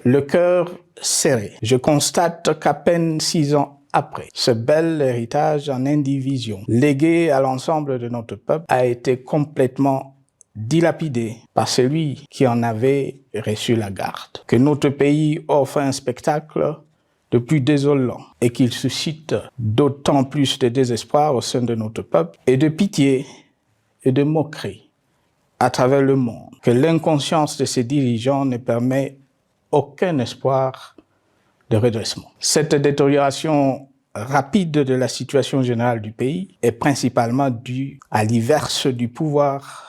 le cœur serré. Je constate qu'à peine 6 ans après, ce bel héritage en indivision, légué à l'ensemble de notre peuple, a été complètement dilapidé par celui qui en avait reçu la garde. Que notre pays offre un spectacle de plus désolant et qu'il suscite d'autant plus de désespoir au sein de notre peuple et de pitié et de moquerie à travers le monde, que l'inconscience de ses dirigeants ne permet aucun espoir de redressement. Cette détérioration rapide de la situation générale du pays est principalement due à l'inverse du pouvoir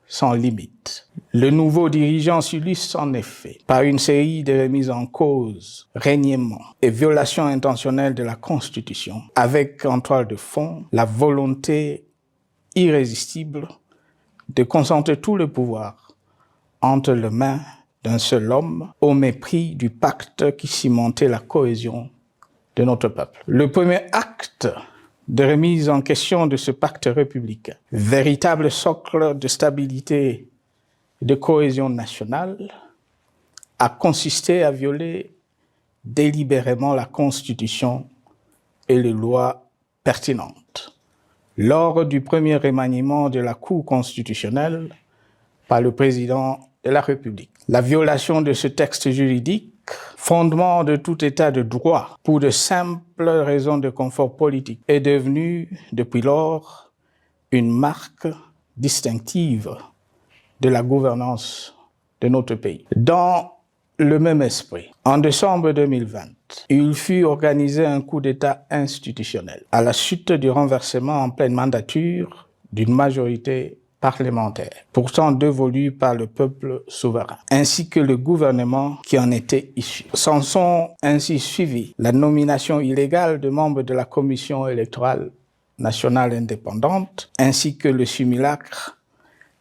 sans limite. Le nouveau dirigeant s'illustre en effet par une série de remises en cause, reniements et violations intentionnelles de la Constitution, avec en toile de fond la volonté irrésistible de concentrer tout le pouvoir entre les mains d'un seul homme au mépris du pacte qui cimentait la cohésion de notre peuple. Le premier acte de remise en question de ce pacte républicain, véritable socle de stabilité et de cohésion nationale, a consisté à violer délibérément la Constitution et les lois pertinentes. Lors du premier remaniement de la Cour constitutionnelle par le président de la République. La violation de ce texte juridique, fondement de tout état de droit, pour de simples raisons de confort politique, est devenue depuis lors une marque distinctive de la gouvernance de notre pays. Dans le même esprit, en décembre 2020, il fut organisé un coup d'État institutionnel à la suite du renversement en pleine mandature d'une majorité parlementaire, pourtant dévolue par le peuple souverain, ainsi que le gouvernement qui en était issu. S'en sont ainsi suivis la nomination illégale de membres de la Commission électorale nationale indépendante, ainsi que le simulacre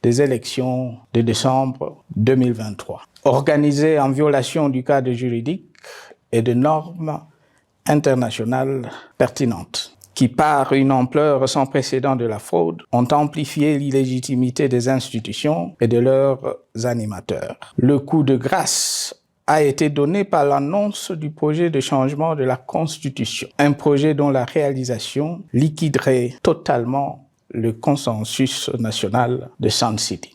des élections de décembre 2023, organisées en violation du cadre juridique et de normes internationales pertinentes, qui, par une ampleur sans précédent de la fraude, ont amplifié l'illégitimité des institutions et de leurs animateurs. Le coup de grâce a été donné par l'annonce du projet de changement de la Constitution, un projet dont la réalisation liquiderait totalement le consensus national de Sun City.